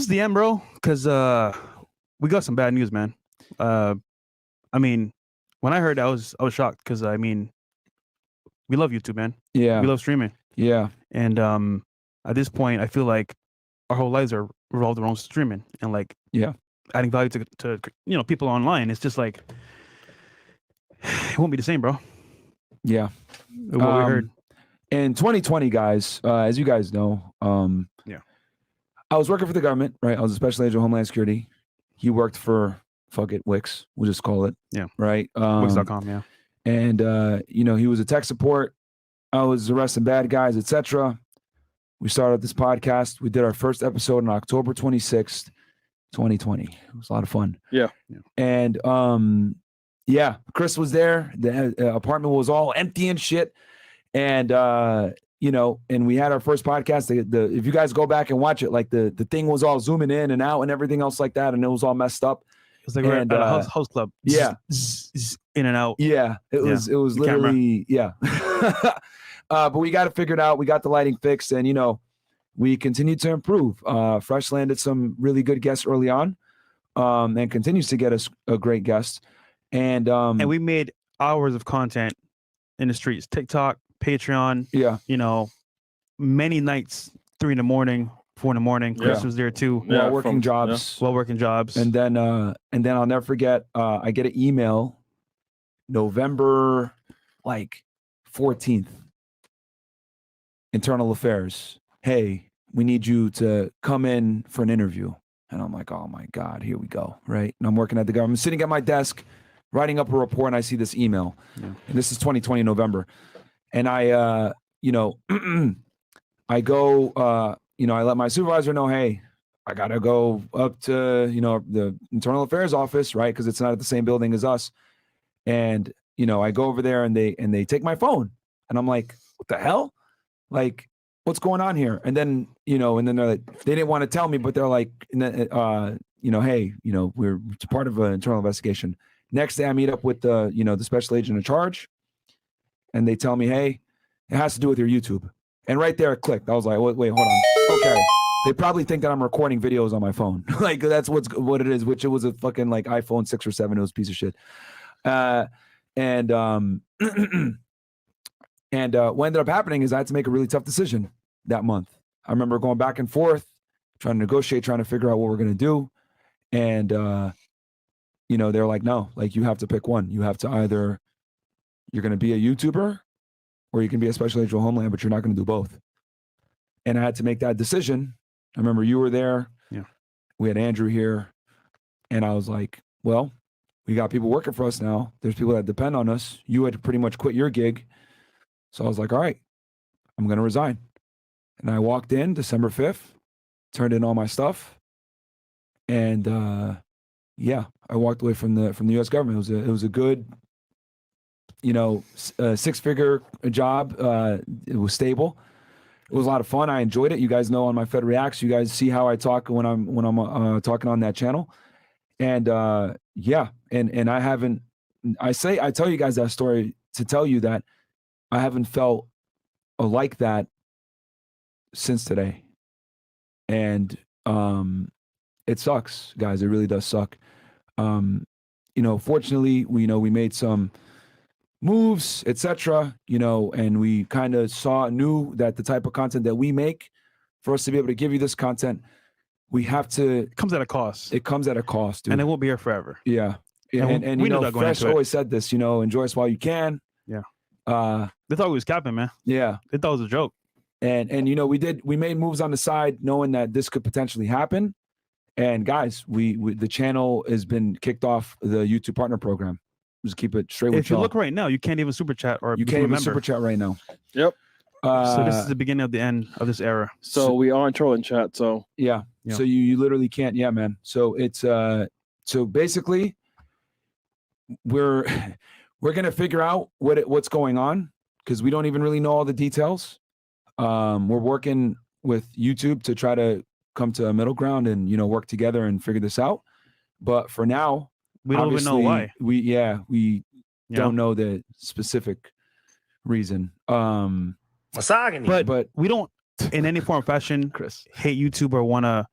just DM, bro, because we got some bad news, man. I mean, when I heard that, I was shocked because I mean, we love YouTube, man. Yeah, we love streaming. Yeah, and at this point, I feel like our whole lives are revolved around streaming and like adding value to people online. It's just like it won't be the same, bro. Yeah, what we heard in 2020, guys. As you guys know, I was working for the government, right? I was a special agent of Homeland Security. He worked for Wix. We'll just call it. Yeah. Right. Wix.com. Yeah. And he was a tech support. I was arresting bad guys, etc. We started this podcast. We did our first episode on October 26th, 2020. It was a lot of fun. Yeah. And Chris was there. The apartment was all empty and shit. And and we had our first podcast. If you guys go back and watch it, like the thing was all zooming in and out and everything else like that, and it was all messed up. It's like we're at a house club. Yeah. In and out. Yeah. It was literally, but we got it figured out. We got the lighting fixed, and we continued to improve. Fresh landed some really good guests early on, and continues to get us a great guest. And we made hours of content in the streets, TikTok, Patreon. Yeah. Many nights, 3 a.m, 4 a.m. Chris was there too. While working jobs. And then I'll never forget, I get an email November 14th. Internal Affairs. Hey, we need you to come in for an interview. And I'm like, oh my God, here we go. Right. And I'm working at the government, sitting at my desk, writing up a report, and I see this email. Yeah. And this is 2020 November. And I I go, I let my supervisor know, hey, I got to go up to, the Internal Affairs office, right? Because it's not at the same building as us. And, I go over there and they take my phone. And I'm like, what the hell? Like, what's going on here? And then, and then they're like, they didn't want to tell me, but they're like, hey, we're part of an internal investigation. Next day I meet up with the special agent in charge, and they tell me, hey, it has to do with your YouTube. And right there it clicked. I was like, wait, hold on. Okay. They probably think that I'm recording videos on my phone. Like that's what it is, which it was a fucking like iPhone 6 or 7. It was a piece of shit. And what ended up happening is I had to make a really tough decision that month. I remember going back and forth, trying to negotiate, trying to figure out what we're going to do. And, they're like, no, like you have to pick one. You have to either, you're going to be a YouTuber or you can be a special agent of Homeland, but you're not going to do both. And I had to make that decision. I remember you were there. Yeah. We had Andrew here. And I was like, well, we got people working for us now. There's people that depend on us. You had to pretty much quit your gig. So I was like, all right, I'm going to resign. And I walked in December 5th, turned in all my stuff. And I walked away from the US government. It was a good, 6-figure job. It was stable. It was a lot of fun. I enjoyed it. You guys know on my Fed Reacts, you guys see how I talk when I'm talking on that channel. And and I tell you guys that story to tell you that I haven't felt like that since today. And it sucks, guys. It really does suck. Fortunately, we made some moves, etc. And we kind of knew that the type of content that we make, for us to be able to give you this content, we have to. It comes at a cost. It comes at a cost, dude. And it won't be here forever. Yeah. And we know that going Fresh into it. always said this, enjoy us while you can. Yeah. They thought we was capping, man. Yeah. They thought it was a joke. And we made moves on the side knowing that this could potentially happen. And guys, the channel has been kicked off the YouTube partner program. Just keep it straight with If you look right now, you can't even super chat or you can't even super chat right now. Yep. So this is the beginning of the end of this era. So we are in trolling chat. So yeah. So you literally can't. Yeah, man. So it's so basically we're gonna figure out what's going on because we don't even really know all the details. We're working with YouTube to try to come to a middle ground and work together and figure this out. But for now, we don't even know why. We don't know the specific reason. But we don't in any form or fashion, Chris, hate YouTube or want to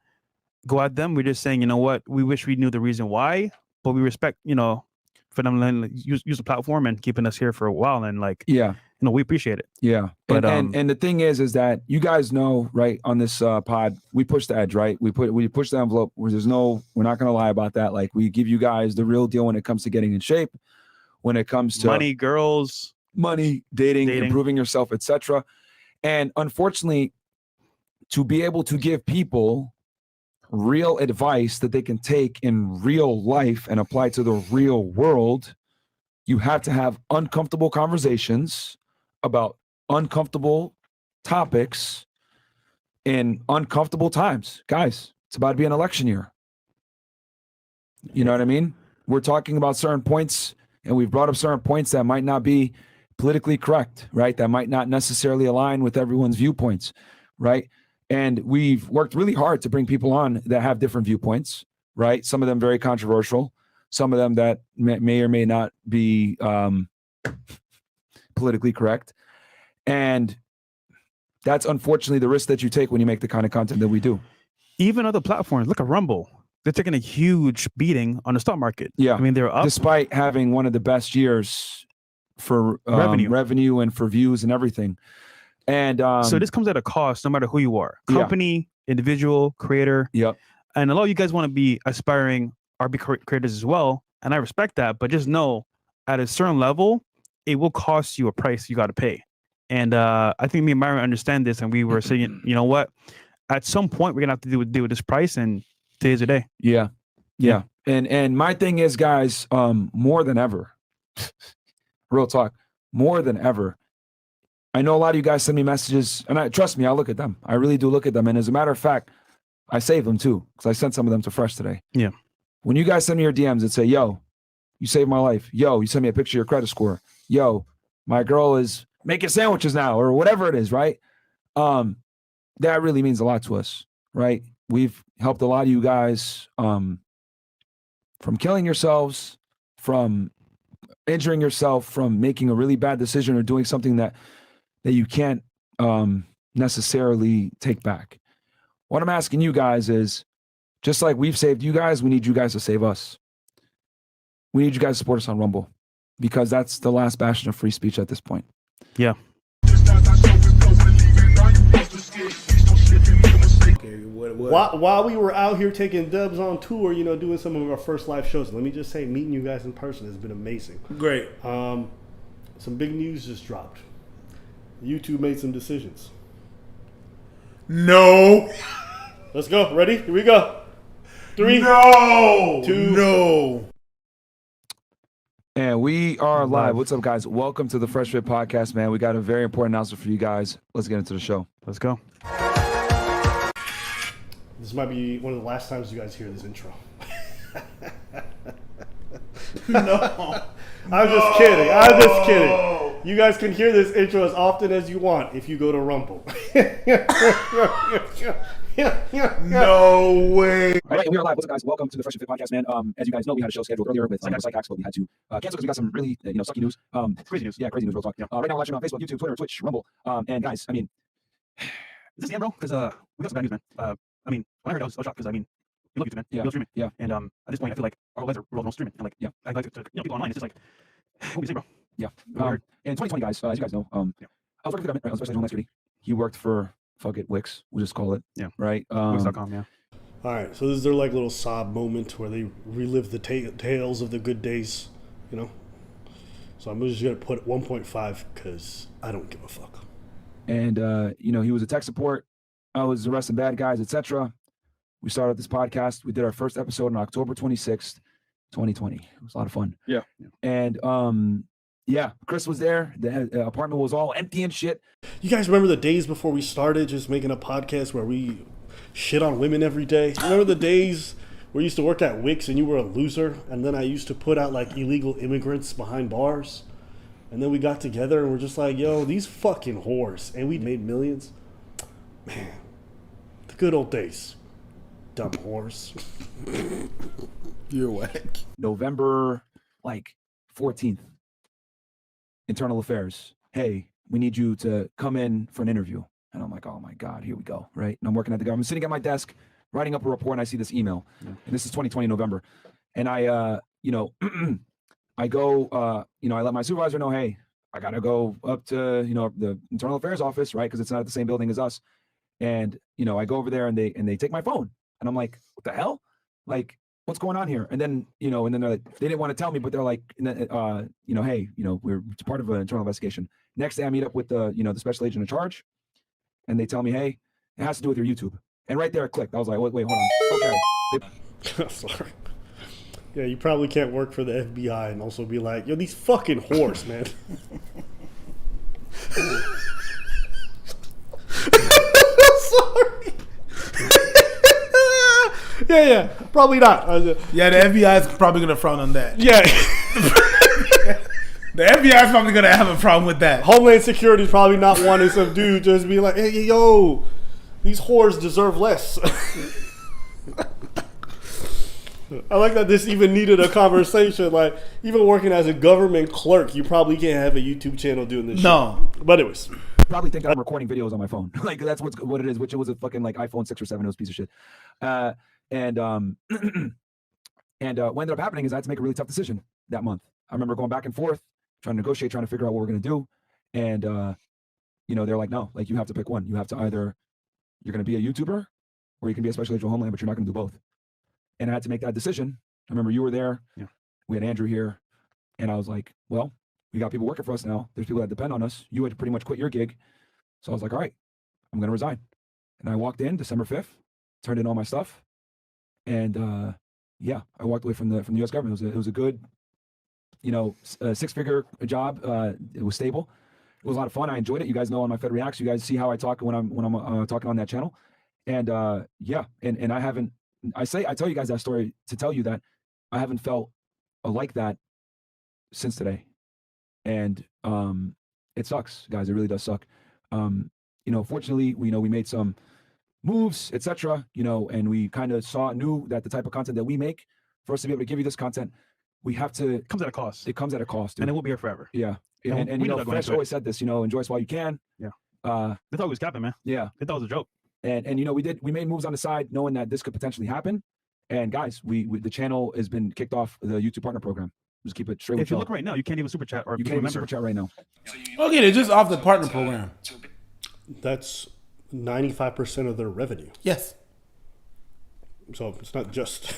go at them. We're just saying, you know what, we wish we knew the reason why, but we respect, for them to use the platform and keeping us here for a while. And like, we appreciate it. Yeah. But and the thing is that you guys know, right, on this pod, we push the edge, right? We push the envelope where we're not going to lie about that. Like, we give you guys the real deal when it comes to getting in shape, when it comes to money, girls, dating, improving yourself, etc. And unfortunately, to be able to give people real advice that they can take in real life and apply to the real world, you have to have uncomfortable conversations about uncomfortable topics in uncomfortable times. Guys, it's about to be an election year. You know what I mean? We're talking about certain points, and we've brought up certain points that might not be politically correct, right? That might not necessarily align with everyone's viewpoints, right? And we've worked really hard to bring people on that have different viewpoints, right? Some of them very controversial, some of them that may or may not be politically correct. And that's unfortunately the risk that you take when you make the kind of content that we do. Even other platforms, look at Rumble. They're taking a huge beating on the stock market. Yeah. I mean, they're up. Despite having one of the best years for revenue and for views and everything. And so this comes at a cost, no matter who you are. Company, individual, creator. Yep. And a lot of you guys want to be aspiring RB creators as well. And I respect that. But just know, at a certain level, it will cost you a price you got to pay. And I think me and Myron understand this. And we were saying, you know what? At some point, we're going to have to deal with this price. And today's the day. Yeah. And my thing is, guys, more than ever, real talk, more than ever, I know a lot of you guys send me messages, and trust me, I look at them. I really do look at them. And as a matter of fact, I save them too, because I sent some of them to Fresh today. Yeah. When you guys send me your DMs and say, yo, you saved my life. Yo, you send me a picture of your credit score. Yo, my girl is making sandwiches now, or whatever it is, right? That really means a lot to us, right? We've helped a lot of you guys from killing yourselves, from injuring yourself, from making a really bad decision or doing something that you can't necessarily take back. What I'm asking you guys is, just like we've saved you guys, we need you guys to save us. We need you guys to support us on Rumble, because that's the last bastion of free speech at this point. Yeah. While we were out here taking dubs on tour, doing some of our first live shows, let me just say, meeting you guys in person has been amazing. Great. Some big news just dropped. YouTube made some decisions. No. Let's go. Ready? Here we go. 3, no, 2, no. And we are live. What's up, guys? Welcome to the Fresh Fit Podcast, man. We got a very important announcement for you guys. Let's get into the show. Let's go. This might be one of the last times you guys hear this intro. No. I'm just kidding. I'm just kidding. You guys can hear this intro as often as you want if you go to Rumble. No way. All right, we are live. What's up, guys? Welcome to the Fresh Fit Podcast, man. As you guys know, we had a show scheduled earlier with Psych but we had to cancel because we got some really sucky news. Crazy news. Yeah, crazy news, real talk. Right now, we're watching on Facebook, YouTube, Twitter, Twitch, Rumble. And guys, I mean, is this the end, bro? Because we got some bad news, man. I mean, when I heard, I was shocked because, I mean, we love YouTube, man. Yeah. We love streaming. Yeah. And at this point, I feel like our lives are all streaming. And like, I like to people online. It's just like, what do you say, bro? Yeah. In 2020, guys, as you guys know, I was working for the government, right? I was Special Homeland Security. He worked for, Wix, we'll just call it. Yeah. Right? Wix.com, yeah. All right, so this is their like little sob moment where they relive the tales of the good days, So I'm just gonna put 1.5 because I don't give a fuck. And he was a tech support. I was arresting bad guys, etc. We started this podcast. We did our first episode on October 26th, 2020. It was a lot of fun. Yeah. And Chris was there. The apartment was all empty and shit. You guys remember the days before we started just making a podcast where we shit on women every day? Remember the days where you used to work at Wix and you were a loser, and then I used to put out like illegal immigrants behind bars, and then we got together and we're just like, yo, these fucking whores, and we made millions. Man, the good old days. Dumb whores. You're whack. November 14th. Internal Affairs. Hey, we need you to come in for an interview. And I'm like, oh my God, here we go. Right. And I'm working at the government, sitting at my desk, writing up a report and I see this email, and this is 2020 November, and I, you know, I go, you know, I let my supervisor know, hey, I gotta go up to, you know, the internal affairs office, right? Because it's not at the same building as us. And, you know, I go over there and they take my phone, and I'm like, what the hell? Like, what's going on here? And then, you know, and then they're like, they didn't want to tell me, but they're like, you know, hey, you know, it's part of an internal investigation. Next day I meet up with the, you know, the special agent in charge, and they tell me, hey, it has to do with your YouTube. And right there it clicked. I was like, wait, hold on. Okay. Sorry. Yeah, you probably can't work for the FBI and also be like, yo, these fucking whores, man. Sorry. Yeah, probably not. Yeah, the FBI is probably gonna frown on that. Yeah. The FBI is probably gonna have a problem with that. Homeland Security is probably not wanting some dude just be like, hey, yo, these whores deserve less. I like that this even needed a conversation. Like, even working as a government clerk, you probably can't have a YouTube channel doing this shit. But anyways. Probably think that I'm recording videos on my phone. Like, that's what it is, which it was a fucking like iPhone 6 or 7. It was a piece of shit. And what ended up happening is I had to make a really tough decision that month. I remember going back and forth, trying to negotiate, trying to figure out what we're going to do. And, you know, they're like, no, like, you have to pick one. You have to either, you're going to be a YouTuber or you can be a special agent of Homeland, but you're not going to do both. And I had to make that decision. I remember you were there. Yeah. We had Andrew here. And I was like, well, we got people working for us now. There's people that depend on us. You had to pretty much quit your gig. So I was like, all right, I'm going to resign. And I walked in December 5th, turned in all my stuff. And yeah, I walked away from the U.S. government. It was a good, you know, 6-figure job. It was stable. It was a lot of fun. I enjoyed it. You guys know on my Fed Reacts, you guys see how I talk when I'm talking on that channel. And yeah, and I haven't, I tell you guys that story to tell you that I haven't felt like that since today. And it sucks, guys. It really does suck. You know, fortunately, we made some moves, etc. You know, and we kind of knew that the type of content that we make, for us to be able to give you this content, we have to. It comes at a cost. It comes at a cost, dude. And it will be here forever. Yeah. And you know, Fresh always said this. You know, enjoy us while you can. Yeah. They thought it was capping, man. Yeah. They thought it was a joke. And you know, we made moves on the side, knowing that this could potentially happen. And guys, the channel has been kicked off the YouTube Partner Program. Just keep it straight. If you look right now, you can't even super chat or you can't even super chat right now. Okay, they're just off the partner program. That's 95% of their revenue. Yes. So it's not just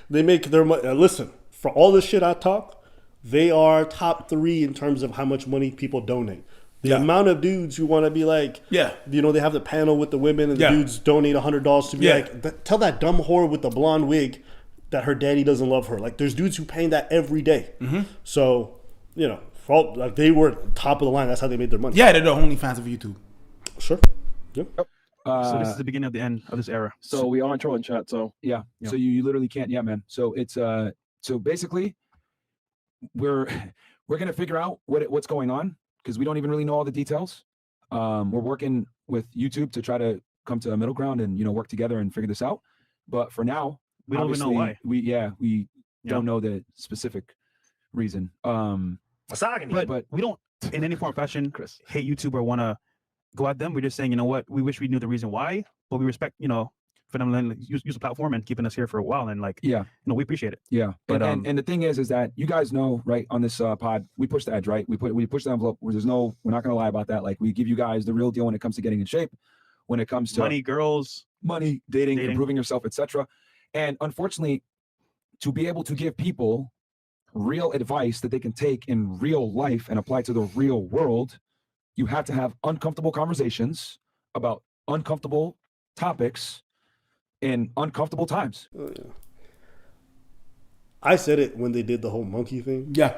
they make their money. Listen, for all the shit I talk, they are top 3 in terms of how much money people donate. The amount of dudes who want to be like, you know, they have the panel with the women and the dudes donate $100 to be like, tell that dumb whore with the blonde wig that her daddy doesn't love her. Like, there's dudes who paying that every day. Mm-hmm. So, you know, like, they were top of the line. That's how they made their money. Yeah, they're the only fans of YouTube. Sure. Yep. So this is the beginning of the end of this era. So we are in trolling chat. So yeah. So you literally can't. Yeah, man. So it's so basically, we're gonna figure out what's going on, because we don't even really know all the details. We're working with YouTube to try to come to a middle ground and, you know, work together and figure this out. But for now, we don't even know why. We don't know the specific reason. But we don't, in any form or fashion, Chris, hate YouTube or want to go at them. We're just saying, you know what, we wish we knew the reason why, but we respect, you know, for them to use the platform and keeping us here for a while, and like, you know, we appreciate it. Yeah. But and the thing is that you guys know, right, on this pod, we push the edge, right? We push the envelope. We're not gonna lie about that. Like, we give you guys the real deal when it comes to getting in shape, when it comes to money, girls, dating. Improving yourself, etc. And unfortunately, to be able to give people real advice that they can take in real life and apply to the real world, you have to have uncomfortable conversations about uncomfortable topics in uncomfortable times. Oh, yeah. I said it when they did the whole monkey thing. Yeah.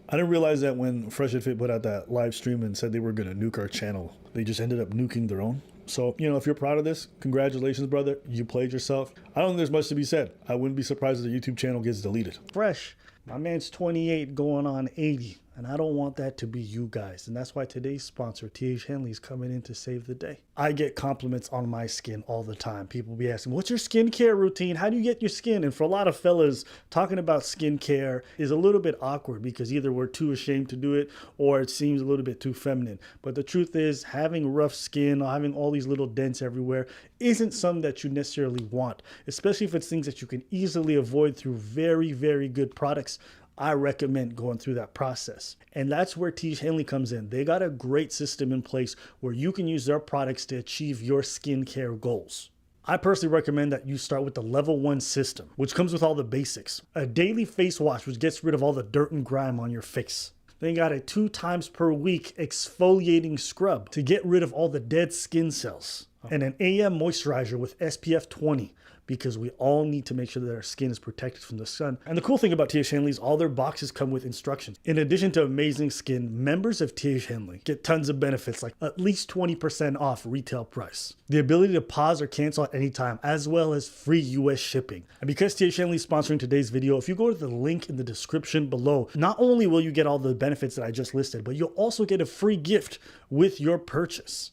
I didn't realize that when Fresh and Fit put out that live stream and said they were going to nuke our channel, they just ended up nuking their own. So, you know, if you're proud of this, congratulations, brother. You played yourself. I don't think there's much to be said. I wouldn't be surprised if the YouTube channel gets deleted. Fresh My man's 28 going on 80, and I don't want that to be you guys. And that's why today's sponsor, TH Henley, is coming in to save the day. I get compliments on my skin all the time. People be asking, what's your skincare routine? How do you get your skin? And for a lot of fellas, talking about skincare is a little bit awkward because either we're too ashamed to do it or it seems a little bit too feminine. But the truth is, having rough skin or having all these little dents everywhere isn't something that you necessarily want, especially if it's things that you can easily avoid through very, very good products. I recommend going through that process. And that's where TH Henley comes in. They got a great system in place where you can use their products to achieve your skincare goals. I personally recommend that you start with the level 1 system, which comes with all the basics. A daily face wash, which gets rid of all the dirt and grime on your face. Then you got a 2 times per week exfoliating scrub to get rid of all the dead skin cells. And an AM moisturizer with SPF 20. Because we all need to make sure that our skin is protected from the sun. And the cool thing about TH Henley is all their boxes come with instructions. In addition to amazing skin, members of TH Henley get tons of benefits like at least 20% off retail price, the ability to pause or cancel at any time, as well as free US shipping. And because TH Henley is sponsoring today's video, if you go to the link in the description below, not only will you get all the benefits that I just listed, but you'll also get a free gift with your purchase.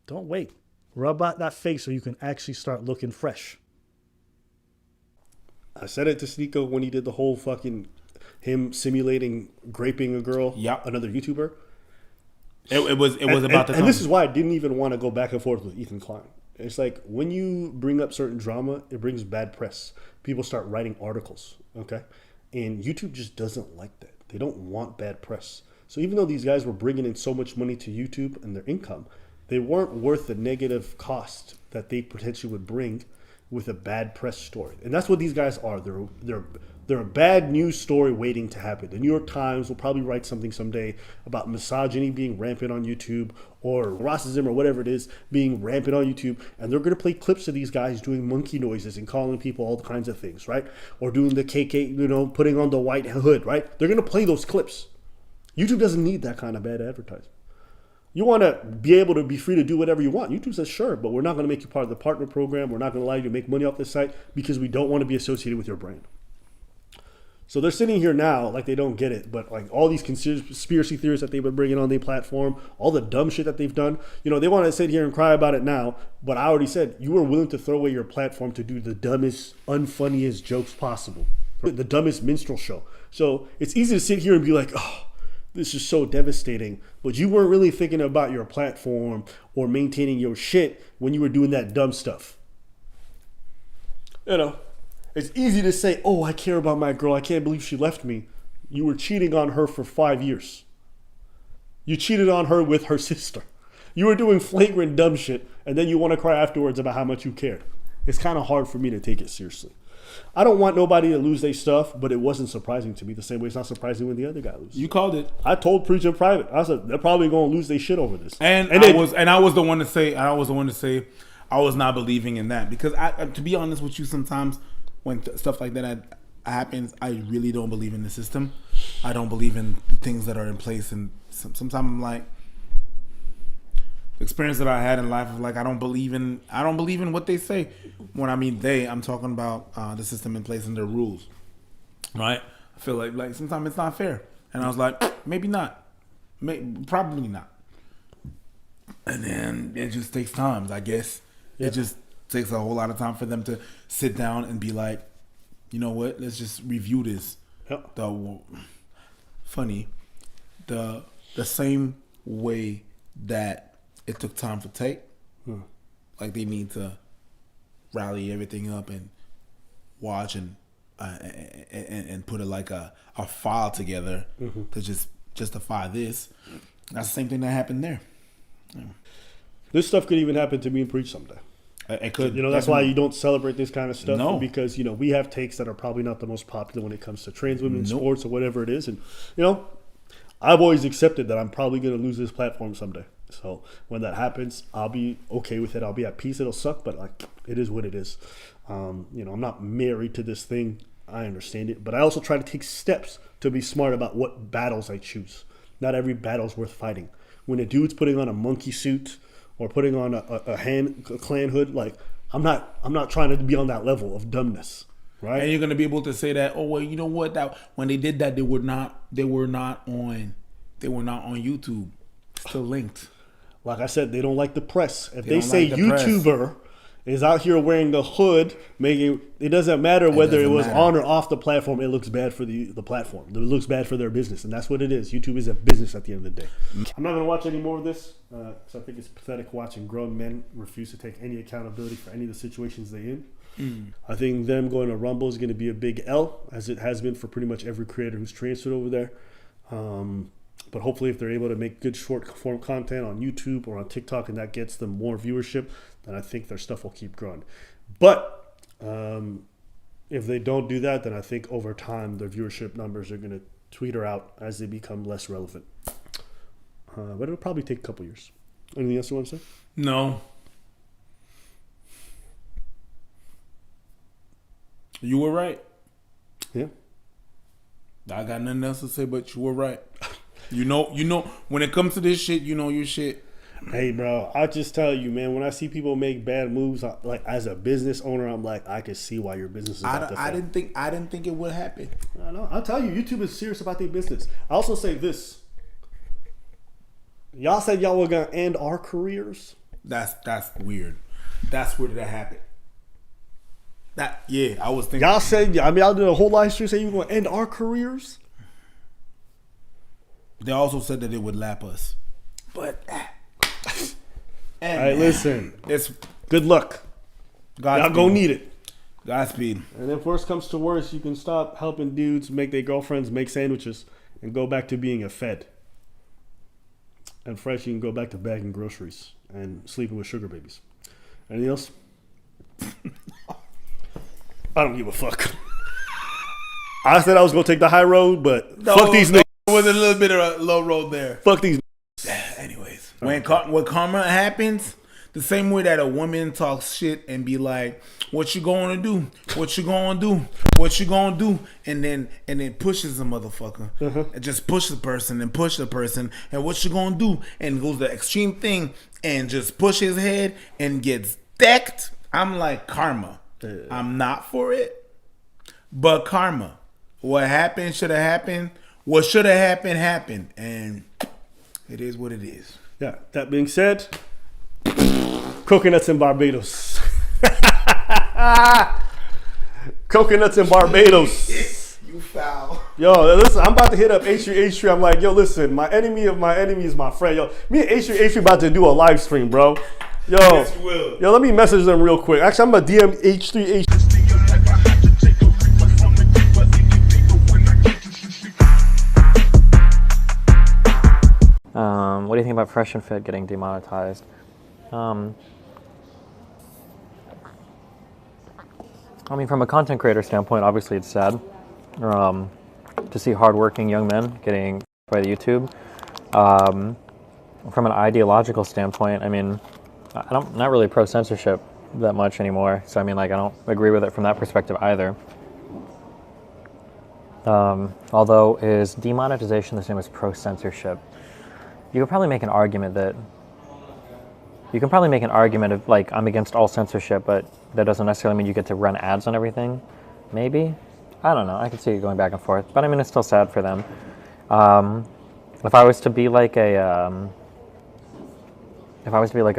Don't wait. Rub out that face so you can actually start looking fresh. I said it to Sneeko when he did the whole fucking him simulating graping a girl, another YouTuber. It was about the time. And this is why I didn't even want to go back and forth with Ethan Klein. It's like when you bring up certain drama, it brings bad press. People start writing articles, okay? And YouTube just doesn't like that. They don't want bad press. So even though these guys were bringing in so much money to YouTube and their income, they weren't worth the negative cost that they potentially would bring with a bad press story. And that's what these guys are. They're a bad news story waiting to happen. The New York Times will probably write something someday about misogyny being rampant on YouTube or racism or whatever it is being rampant on YouTube. And they're going to play clips of these guys doing monkey noises and calling people all kinds of things, right? Or doing the KK, putting on the white hood, right? They're going to play those clips. YouTube doesn't need that kind of bad advertising. You want to be able to be free to do whatever you want. YouTube says, sure, but we're not going to make you part of the partner program. We're not going to allow you to make money off this site because we don't want to be associated with your brand. So they're sitting here now like they don't get it, but like all these conspiracy theories that they've been bringing on their platform, all the dumb shit that they've done, they want to sit here and cry about it now, but I already said you were willing to throw away your platform to do the dumbest, unfunniest jokes possible, the dumbest minstrel show. So it's easy to sit here and be like, oh, this is so devastating, but you weren't really thinking about your platform or maintaining your shit when you were doing that dumb stuff. It's easy to say, oh, I care about my girl. I can't believe she left me. You were cheating on her for 5 years. You cheated on her with her sister. You were doing flagrant dumb shit, and then you want to cry afterwards about how much you cared. It's kind of hard for me to take it seriously. I don't want nobody to lose their stuff, but it wasn't surprising to me the same way it's not surprising when the other guy loses. You called it. I told Preach in private. I said they're probably going to lose their shit over this. And I was the one to say I was not believing in that because to be honest with you, sometimes when stuff like that happens, I really don't believe in the system. I don't believe in the things that are in place, and sometimes I'm like, the experience that I had in life of like I don't believe in what they say. When I mean I'm talking about the system in place and their rules, right? I feel like sometimes it's not fair, and I was like, maybe not, probably not. And then it just takes time, I guess. Yeah. It just takes a whole lot of time for them to sit down and be like, you know what? Let's just review this. Yep. The same way that it took time for Tate. Like they need to rally everything up and watch and put it like a file together to just justify this. That's the same thing that happened there. Yeah. This stuff could even happen to me and Preach someday. It could. That's why you don't celebrate this kind of stuff. No. Because, we have takes that are probably not the most popular when it comes to trans women in sports or whatever it is. And, I've always accepted that I'm probably going to lose this platform someday. So when that happens, I'll be okay with it. I'll be at peace. It'll suck, but it is what it is. I'm not married to this thing. I understand it. But I also try to take steps to be smart about what battles I choose. Not every battle's worth fighting. When a dude's putting on a monkey suit or putting on a clan hood, I'm not trying to be on that level of dumbness. Right. And you're gonna be able to say that, oh well, you know what? That when they did that, they were not on YouTube. Still linked. Like I said, they don't like the press. If they don't say like the press. YouTuber is out here wearing a hood, making it doesn't matter whether it doesn't was matter. on or off the platform. It looks bad for the platform. It looks bad for their business, and that's what it is. YouTube is a business at the end of the day. I'm not gonna watch any more of this. So I think it's pathetic watching grown men refuse to take any accountability for any of the situations they're in. I think them going to Rumble is going to be a big L, as it has been for pretty much every creator who's transferred over there. But hopefully, if they're able to make good short form content on YouTube or on TikTok and that gets them more viewership, then I think their stuff will keep growing. But if they don't do that, then I think over time their viewership numbers are going to tweeter out as they become less relevant. But it'll probably take a couple years. Anything else you want to say? No. You were right. Yeah. I got nothing else to say, but you were right. You know, when it comes to this shit, you know your shit. Hey, bro, I just tell you, man, when I see people make bad moves, like as a business owner, I'm like, I can see why your business is about to fail. I didn't think it would happen. I know. I'll tell you, YouTube is serious about their business. I also say this. Y'all said y'all were going to end our careers. That's weird. That's where that happened. I was thinking. Y'all said, y'all did a whole live stream saying you were going to end our careers. They also said that it would lap us. But All right, listen. It's Good luck. Y'all gonna need it. Godspeed. And if worse comes to worse, you can stop helping dudes make their girlfriends make sandwiches and go back to being a fed. And fresh, you can go back to bagging groceries and sleeping with sugar babies. Anything else? I don't give a fuck. I said I was gonna take the high road, but fuck these niggas. There was a little bit of a low road there. Fuck these. Anyways, when karma happens, the same way that a woman talks shit and be like, "What you gonna do? What you gonna do? What you gonna do?" and then pushes the motherfucker, and just push the person and push the person, and what you gonna do? And goes the extreme thing and just push his head and gets decked. I'm like, karma. I'm not for it, but karma. What happened should have happened. What should have happened, and it is what it is. Yeah. That being said, coconuts in Barbados. Coconuts in Barbados. You foul. Yo, listen, I'm about to hit up H3. I'm like, yo, listen, my enemy of my enemy is my friend. Yo, me and H3 about to do a live stream, bro. Yo, Yes, you will. Yo, let me message them real quick. Actually, I'm gonna DM H3. What do you think about Fresh and Fit getting demonetized? I mean, from a content creator standpoint, obviously it's sad to see hardworking young men getting by the YouTube. From an ideological standpoint, I mean, I'm not really pro censorship that much anymore. So I mean, like, I don't agree with it from that perspective either. Although, is demonetization the same as pro censorship? You could probably make an argument of like, I'm against all censorship, but that doesn't necessarily mean you get to run ads on everything. Maybe, I don't know. I could see it going back and forth, but I mean, it's still sad for them. If I was to be like a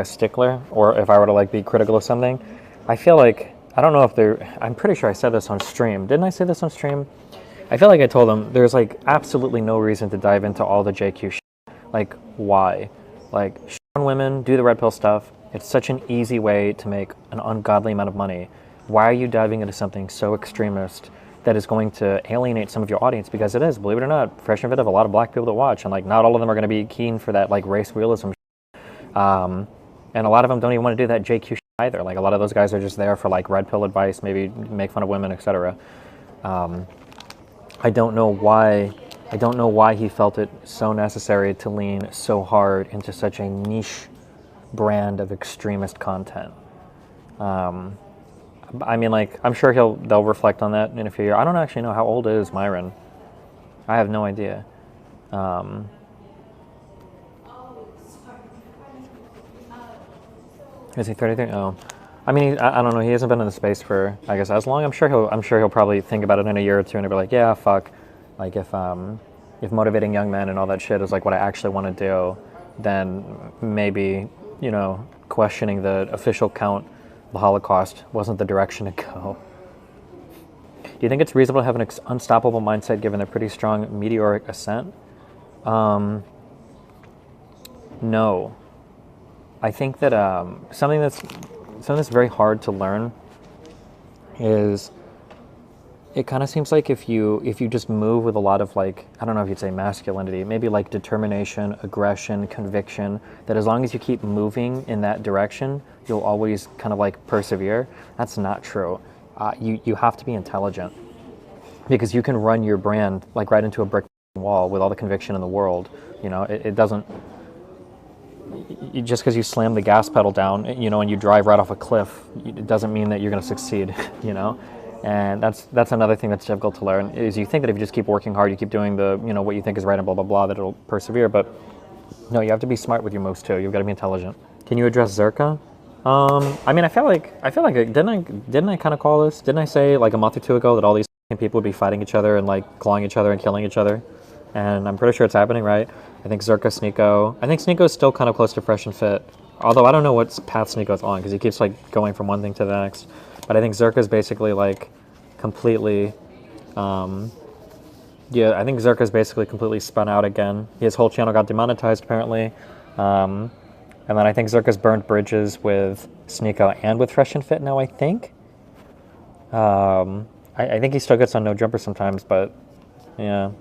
stickler, or if I were to like be critical of something, I feel like, I don't know if I'm pretty sure I said this on stream. Didn't I say this on stream? I feel like I told them there's like absolutely no reason to dive into all the JQ shit. Like, why? Like, shit on women, do the red pill stuff. It's such an easy way to make an ungodly amount of money. Why are you diving into something so extremist that is going to alienate some of your audience? Because it is, believe it or not, Fresh and Fit have a lot of black people to watch, and like, not all of them are going to be keen for that like race realism shit. And a lot of them don't even want to do that JQ shit either. Like, a lot of those guys are just there for like red pill advice, maybe make fun of women, etc. I don't know why he felt it so necessary to lean so hard into such a niche brand of extremist content. I mean, like, I'm sure they'll reflect on that in a few years. I don't actually know how old is Myron. I have no idea. Is he 33? Oh. I mean, I don't know. He hasn't been in the space for, I guess, as long. I'm sure he'll probably think about it in a year or two and he'll be like, yeah, fuck. Like if motivating young men and all that shit is like what I actually want to do, then maybe, you know, questioning the official count of the Holocaust wasn't the direction to go. Do you think it's reasonable to have an unstoppable mindset given their pretty strong meteoric ascent? No. I think that something that's very hard to learn is, it kind of seems like if you just move with a lot of, like, I don't know if you'd say masculinity, maybe like determination, aggression, conviction, that as long as you keep moving in that direction, you'll always kind of like persevere. That's not true. You have to be intelligent, because you can run your brand like right into a brick wall with all the conviction in the world. You know, it doesn't, just because you slam the gas pedal down, you know, and you drive right off a cliff, it doesn't mean that you're going to succeed, you know? And that's another thing that's difficult to learn, is you think that if you just keep working hard, you keep doing what you think is right and blah, blah, blah, that it'll persevere. But no, you have to be smart with your moves too. You've got to be intelligent. Can you address Zerka? I mean, I feel like didn't I kind of call this? Didn't I say like a month or two ago that all these people would be fighting each other and like clawing each other and killing each other? And I'm pretty sure it's happening, right? I think Zerka, Sneeko. I think Sneeko's still kind of close to fresh and fit. Although I don't know what path Sneeko's on, because he keeps like going from one thing to the next. But I think Zerka's basically like completely, I think Zerka's basically completely spun out again. His whole channel got demonetized apparently. And then I think Zerka's burned bridges with Sneeko and with Fresh and Fit now, I think. I think he still gets on No Jumper sometimes, but yeah.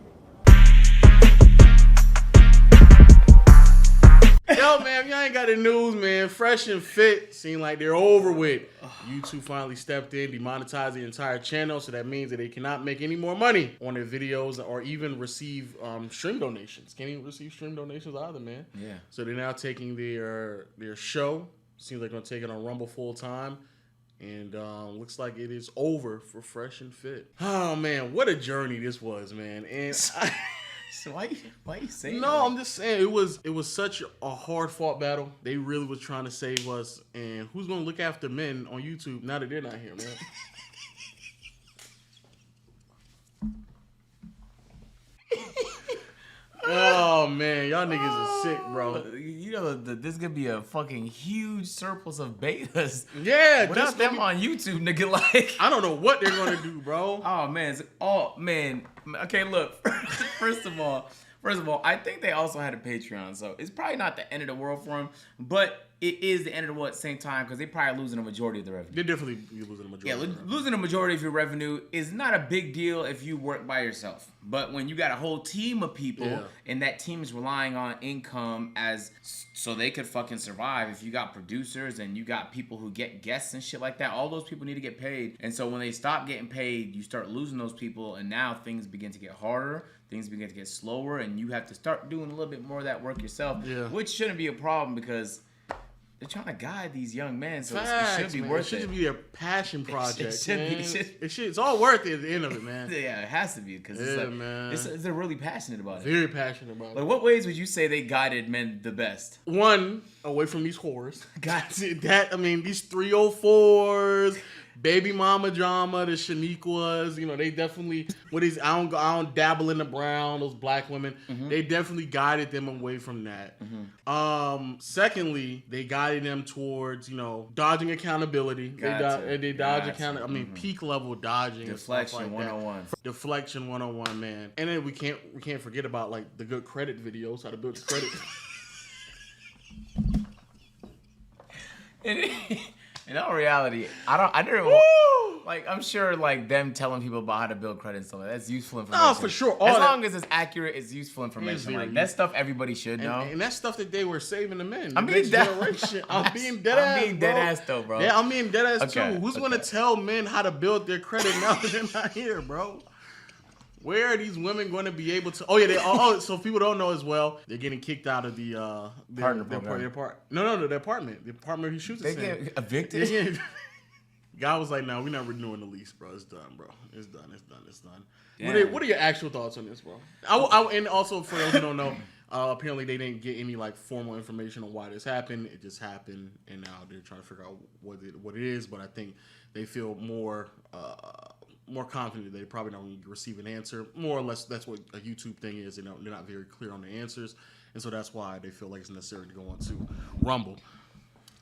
Yo, man, if y'all ain't got the news, man, Fresh and Fit seem like they're over with. YouTube finally stepped in, demonetized the entire channel, so that means that they cannot make any more money on their videos or even receive stream donations. Can't even receive stream donations either, man. Yeah. So they're now taking their show. Seems like they're going to take it on Rumble full time. And looks like it is over for Fresh and Fit. Oh, man, what a journey this was, man. And So why you saying no, that? I'm just saying it was such a hard fought battle. They really was trying to save us, and who's gonna look after men on YouTube now that they're not here, man? Oh man, y'all niggas are sick, bro. You know this could be a fucking huge surplus of betas. Yeah, Without them on YouTube, nigga. Like, I don't know what they're gonna do, bro. Oh man. Okay, look. First of all, I think they also had a Patreon, so it's probably not the end of the world for them, but it is the end of the world at the same time, because they're probably losing a majority of the revenue. They're definitely losing a majority. Yeah, losing a majority of your revenue is not a big deal if you work by yourself. But when you got a whole team of people and that team is relying on income so they could fucking survive. If you got producers and you got people who get guests and shit like that, all those people need to get paid. And so when they stop getting paid, you start losing those people, and now things begin to get harder. Things begin to get slower, and you have to start doing a little bit more of that work yourself, which shouldn't be a problem, because they're trying to guide these young men, so it should be worth it. It should be their passion project. It's all worth it at the end of it, man. Yeah, it has to be, because they're really passionate about it. Very passionate about it. Like, what ways would you say they guided men the best? One, away from these whores. These 304s, baby mama drama, the Shaniquas, they definitely, I don't dabble in the brown, those black women, they definitely guided them away from that. Secondly, they guided them towards, dodging accountability. They dodge accountability. Peak level dodging. Deflection and stuff like 101. Deflection 101, man. And then we can't forget about like the good credit videos, how to build credit. In all reality, I'm sure like them telling people about how to build credit and stuff, that's useful information. No, for sure. As long as it's accurate, it's useful information. Like, that stuff everybody should know. And that's stuff that they were saving the men. I'm being dead ass though, bro. Yeah, I'm being dead ass too. Who's okay. gonna tell men how to build their credit now that they're not here, bro? Where are these women going to be able to? Oh yeah, so people don't know as well. They're getting kicked out of the partner program. The apartment. The apartment he shoots. They get evicted. Yeah. Guy was like, "No, we're not renewing the lease, bro. It's done, bro. It's done. Yeah. What are your actual thoughts on this, bro? And also for those who don't know, Apparently, they didn't get any like formal information on why this happened. It just happened, and now they're trying to figure out what it is. But I think they feel more confident that they probably don't receive an answer. More or less, that's what a YouTube thing is. They're not very clear on the answers, and so that's why they feel like it's necessary to go on to Rumble.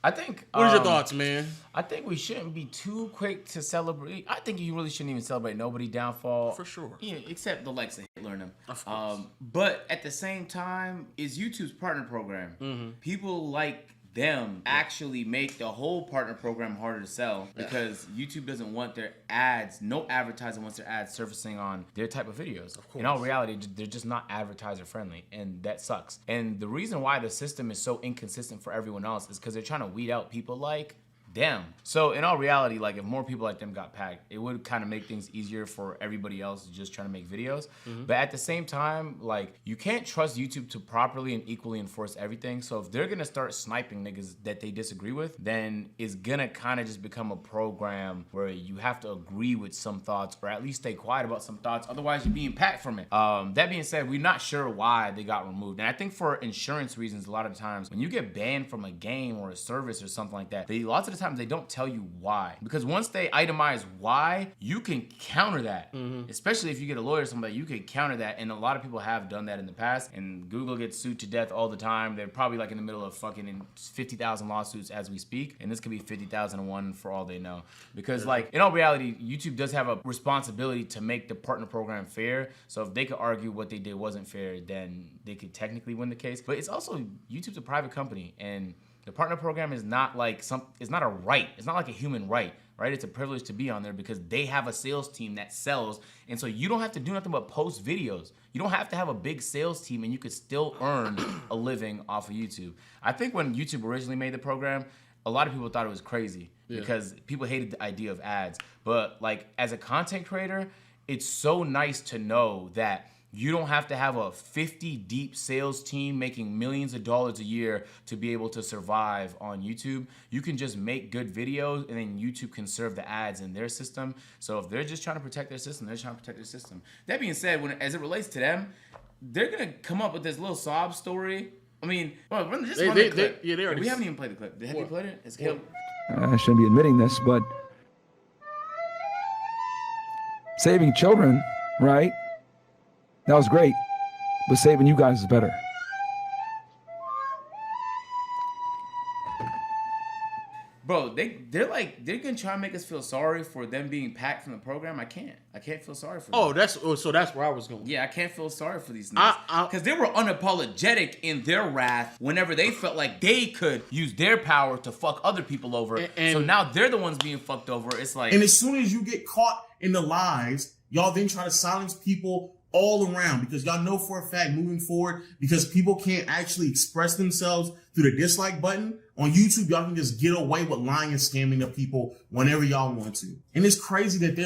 I think. What are your thoughts, man? I think we shouldn't be too quick to celebrate. I think you really shouldn't even celebrate nobody downfall. For sure. Yeah, except the likes of Hitler and them. Of course. But at the same time, is YouTube's partner program. Mm-hmm. People like them actually make the whole partner program harder to sell because YouTube doesn't want their ads, no advertiser wants their ads surfacing on their type of videos. Of course. In all reality, they're just not advertiser friendly, and that sucks. And the reason why the system is so inconsistent for everyone else is because they're trying to weed out people like them. So in all reality, like if more people like them got packed, it would kind of make things easier for everybody else just trying to make videos. Mm-hmm. But at the same time, like you can't trust YouTube to properly and equally enforce everything. So if they're gonna start sniping niggas that they disagree with, then it's gonna kind of just become a program where you have to agree with some thoughts or at least stay quiet about some thoughts. Otherwise, you're being packed from it. That being said, we're not sure why they got removed. And I think for insurance reasons, a lot of times when you get banned from a game or a service or something like that, lots of the times they don't tell you why, because once they itemize why, you can counter that. Mm-hmm. Especially if you get a lawyer or somebody, you can counter that, and a lot of people have done that in the past, and Google gets sued to death all the time. They're probably like in the middle of fucking 50,000 lawsuits as we speak, and this could be 50,001 for all they know, because like in all reality, YouTube does have a responsibility to make the partner program fair. So if they could argue what they did wasn't fair, then they could technically win the case. But it's also, YouTube's a private company, and the partner program is not like it's not a right. It's not like a human right? It's a privilege to be on there because they have a sales team that sells. And so you don't have to do nothing but post videos. You don't have to have a big sales team, and you could still earn a living off of YouTube. I think when YouTube originally made the program, a lot of people thought it was crazy because people hated the idea of ads. But like as a content creator, it's so nice to know that you don't have to have a 50 deep sales team making millions of dollars a year to be able to survive on YouTube. You can just make good videos, and then YouTube can serve the ads in their system. So if they're just trying to protect their system, they're trying to protect their system. That being said, as it relates to them, they're gonna come up with this little sob story. I mean, just run the clip. We haven't even played the clip. Have you played it? It's killed. I shouldn't be admitting this, but saving children, right? That was great, but saving you guys is better. Bro, they're gonna try and make us feel sorry for them being packed from the program. I can't feel sorry for them. Oh, that's where I was going. Yeah, I can't feel sorry for these niggas. Because they were unapologetic in their wrath whenever they felt like they could use their power to fuck other people over. And so now they're the ones being fucked over. It's like, and as soon as you get caught in the lies, y'all then try to silence people all around, because y'all know for a fact moving forward, because people can't actually express themselves through the dislike button on YouTube, y'all can just get away with lying and scamming the people whenever y'all want to. And it's crazy that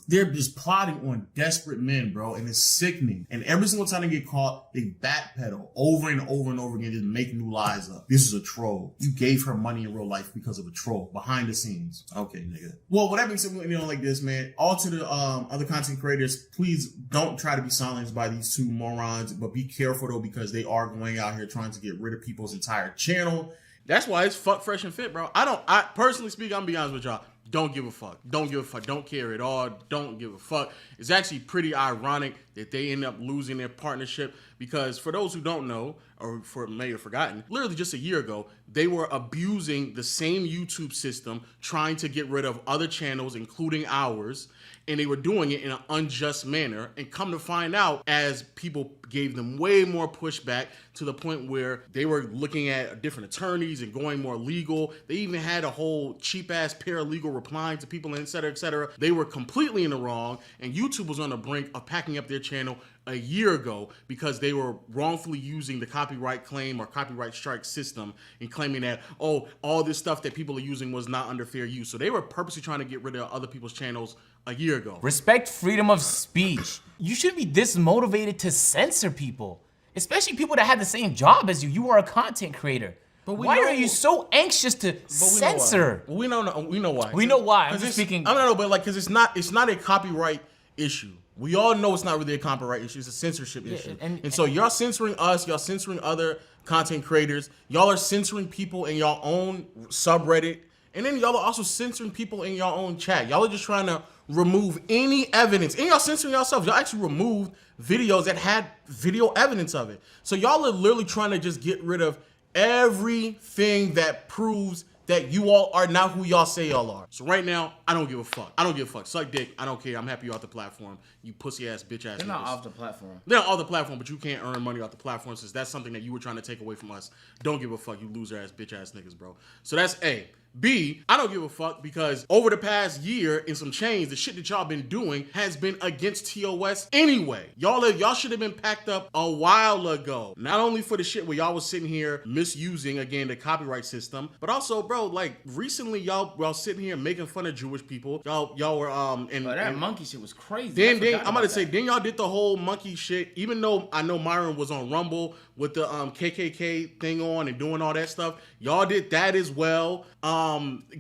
they're just plotting on desperate men, bro. And it's sickening. And every single time they get caught, they backpedal over and over and over again, just make new lies up. This is a troll. You gave her money in real life because of a troll behind the scenes. Okay, nigga. Well, what happens like this, man? All to the other content creators, please don't try to be silenced by these two morons, but be careful though, because they are going out here trying to get rid of people's entire channel. That's why it's fuck fresh and fit, bro. I personally speak, I'm gonna be honest with y'all. Don't give a fuck. Don't give a fuck. Don't care at all. Don't give a fuck. It's actually pretty ironic that they end up losing their partnership, because for those who don't know, or may have forgotten, literally just a year ago, they were abusing the same YouTube system, trying to get rid of other channels, including ours, and they were doing it in an unjust manner. And come to find out, as people gave them way more pushback to the point where they were looking at different attorneys and going more legal. They even had a whole cheap-ass paralegal replying to people, and et cetera, et cetera. They were completely in the wrong, and YouTube was on the brink of packing up their channel a year ago because they were wrongfully using the copyright claim or copyright strike system and claiming that, oh, all this stuff that people are using was not under fair use. So they were purposely trying to get rid of other people's channels a year ago. Respect freedom of speech. You shouldn't be this motivated to censor people, especially people that have the same job as you. You are a content creator. But why are you so anxious to censor? We know why. We know why. But like, because it's not a copyright issue. We all know it's not really a copyright issue. It's a censorship issue. And so y'all censoring us. Y'all censoring other content creators. Y'all are censoring people in your own subreddit. And then y'all are also censoring people in your own chat. Y'all are just trying to remove any evidence. And y'all censoring yourselves. Y'all actually removed videos that had video evidence of it. So y'all are literally trying to just get rid of everything that proves that you all are not who y'all say y'all are. So right now, I don't give a fuck. I don't give a fuck. Suck dick. I don't care. I'm happy you're off the platform. You pussy ass bitch ass. They're not off the platform. They're not off the platform, but you can't earn money off the platform since that's something that you were trying to take away from us. Don't give a fuck, you loser ass bitch ass niggas, bro. So that's A. B, I don't give a fuck because over the past year and some change, the shit that y'all been doing has been against TOS anyway. Y'all should have been packed up a while ago. Not only for the shit where y'all was sitting here misusing, again, the copyright system, but also, bro, like recently y'all sitting here making fun of Jewish people. Y'all were that monkey shit was crazy. Then I'm about to say, then y'all did the whole monkey shit. Even though I know Myron was on Rumble with the KKK thing on and doing all that stuff, y'all did that as well.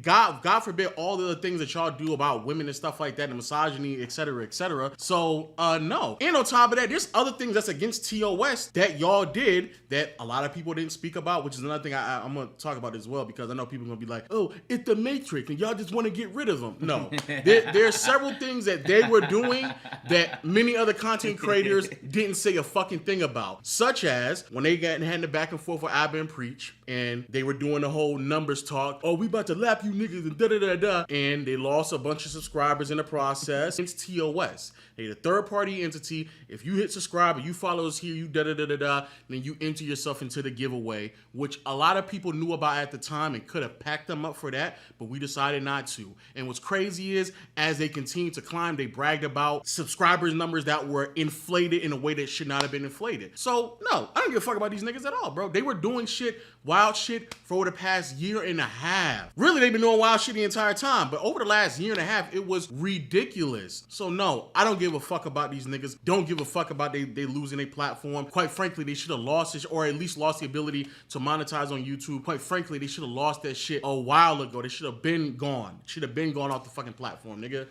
God forbid all the other things that y'all do about women and stuff like that, and misogyny, et cetera, et cetera. So, no. And on top of that, there's other things that's against TOS that y'all did that a lot of people didn't speak about, which is another thing I'm going to talk about as well, because I know people are going to be like, oh, it's the Matrix, and y'all just want to get rid of them. No. There's several things that they were doing that many other content creators didn't say a fucking thing about, such as when they had the back and forth with Abba and Preach, and they were doing the whole numbers talk. Oh, we about to lap you niggas and da-da-da-da. And they lost a bunch of subscribers in the process. It's TOS. They're a third-party entity. If you hit subscribe and you follow us here, you da-da-da-da-da, then you enter yourself into the giveaway, which a lot of people knew about at the time and could have packed them up for that, but we decided not to. And what's crazy is, as they continue to climb, they bragged about subscribers numbers that were inflated in a way that should not have been inflated. So, no, I don't give a fuck about these niggas at all, bro. They were doing shit, wild shit, for over the past year and a half. Really, they've been doing wild shit the entire time, but over the last year and a half, it was ridiculous. So no, I don't give a fuck about these niggas. Don't give a fuck about they losing their platform. Quite frankly, they should have lost it, or at least lost the ability to monetize on YouTube. Quite frankly, they should have lost that shit a while ago. They should have been gone. Should have been gone off the fucking platform, nigga.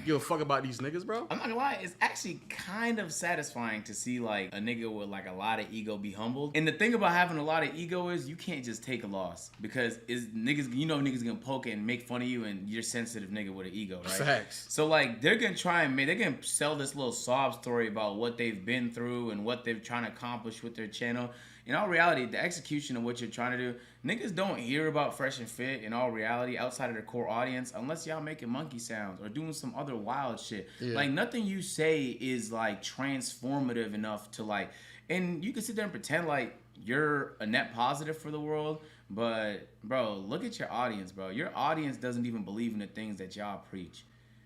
Give a fuck about these niggas, bro? I'm not gonna lie, it's actually kind of satisfying to see like a nigga with like a lot of ego be humbled. And the thing about having a lot of ego is you can't just take a loss, because is niggas, you know, niggas gonna poke it and make fun of you, and you're a sensitive nigga with an ego, right? Facts. So like they're gonna try and they're gonna sell this little sob story about what they've been through and what they're trying to accomplish with their channel. In all reality, the execution of what you're trying to do, niggas don't hear about Fresh and Fit in all reality outside of their core audience unless y'all making monkey sounds or doing some other wild shit. Yeah. Like nothing you say is like transformative enough to like, and you can sit there and pretend like you're a net positive for the world, but bro, look at your audience, bro. Your audience doesn't even believe in the things that y'all preach.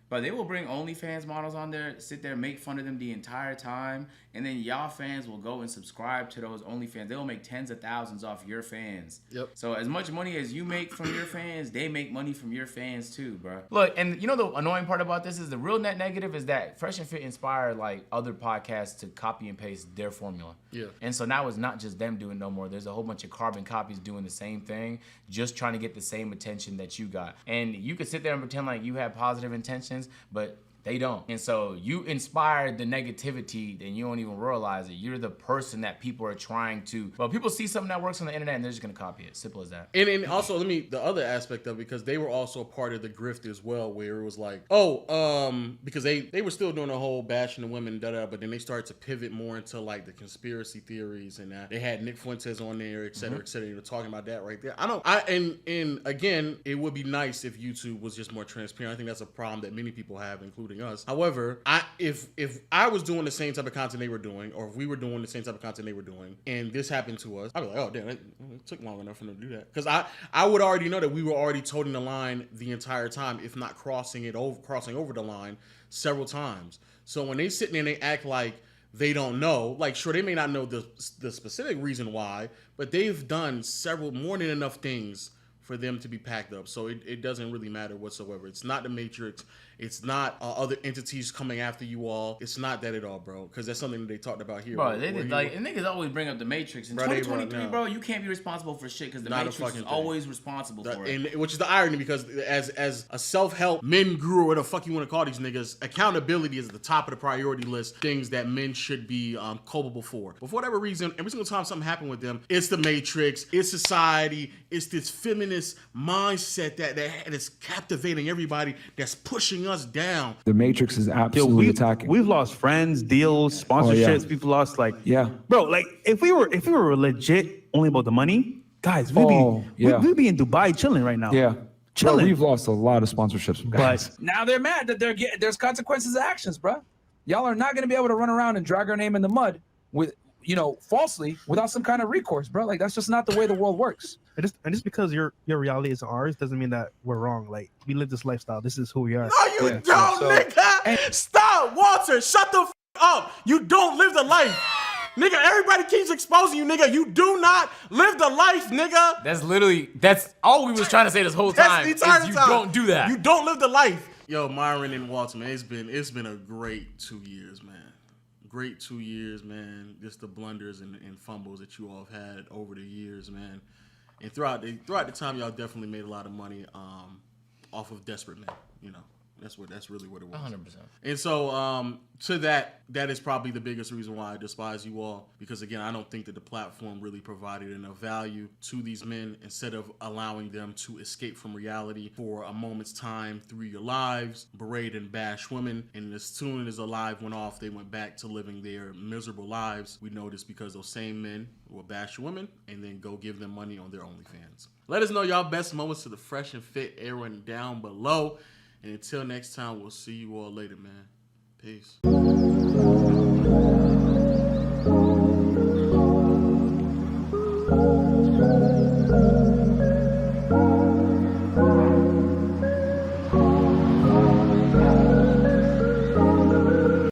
But they will bring OnlyFans models on there, sit there, make fun of them the entire time, and then y'all fans will go and subscribe to those OnlyFans. They'll make tens of thousands off your fans. Yep. So as much money as you make from your fans, they make money from your fans too, bro. Look, and you know the annoying part about this is the real net negative is that Fresh and Fit inspired like other podcasts to copy and paste their formula. Yeah. And so now it's not just them doing no more. There's a whole bunch of carbon copies doing the same thing, just trying to get the same attention that you got. And you could sit there and pretend like you have positive intentions, but they don't. And so you inspired the negativity and you don't even realize it. You're the person that people are trying to, well, people see something that works on the internet and they're just gonna copy it. Simple as that. And also, the other aspect of it, because they were also a part of the grift as well, where it was like, because they were still doing the whole bashing the women, but then they started to pivot more into like the conspiracy theories, and they had Nick Fuentes on there, et cetera, et cetera. They were talking about that right there. And again, it would be nice if YouTube was just more transparent. I think that's a problem that many people have, including us. However, if I was doing the same type of content they were doing, or if we were doing the same type of content they were doing, and this happened to us, I'd be like, oh damn, it took long enough for them to do that. Because I would already know that we were already toting the line the entire time, if not crossing over the line several times. So when they sit there and they act like they don't know, like sure, they may not know the specific reason why, but they've done more than enough things for them to be packed up. So it doesn't really matter whatsoever. It's not the Matrix. It's not other entities coming after you all. It's not that at all, bro. Because that's something that they talked about here. Bro, they did like, and niggas always bring up the Matrix. In 2023, bro, you can't be responsible for shit because the Matrix is always responsible for it. And which is the irony, because as a self-help men guru, or whatever the fuck you want to call these niggas, accountability is at the top of the priority list. Things that men should be culpable for. But for whatever reason, every single time something happened with them, it's the Matrix, it's society, it's this feminist mindset that is captivating everybody, that's pushing us down. The Matrix is absolutely attacking. We've lost friends, deals, sponsorships. We've lost bro, like if we were legit only about the money, guys, we'd be in Dubai chilling right now. Yeah. Chilling. Bro, we've lost a lot of sponsorships, guys. But now they're mad that there's consequences of actions, bro. Y'all are not going to be able to run around and drag our name in the mud with, falsely without some kind of recourse, bro. Like, that's just not the way the world works. And just because your reality is ours doesn't mean that we're wrong. Like, we live this lifestyle. This is who we are. No, you don't, nigga. Stop, Walter. Shut the up. You don't live the life. Nigga, everybody keeps exposing you, nigga. You do not live the life, nigga. That's all we was trying to say this whole time. That's the entire time. Don't do that. You don't live the life. Yo, Myron and Walter, man, it's been a great 2 years, man. Great 2 years, man. Just the blunders and fumbles that you all have had over the years, man. And throughout the time, y'all definitely made a lot of money off of desperate men, That's really what it was. 100%. And so to that is probably the biggest reason why I despise you all, because again, I don't think that the platform really provided enough value to these men. Instead of allowing them to escape from reality for a moment's time through your lives, berate and bash women, and as soon as the live went off, they went back to living their miserable lives. We know this because those same men will bash women and then go give them money on their OnlyFans. Let us know y'all best moments to the Fresh and Fit Aaron down below. And until next time, we'll see you all later, man. Peace.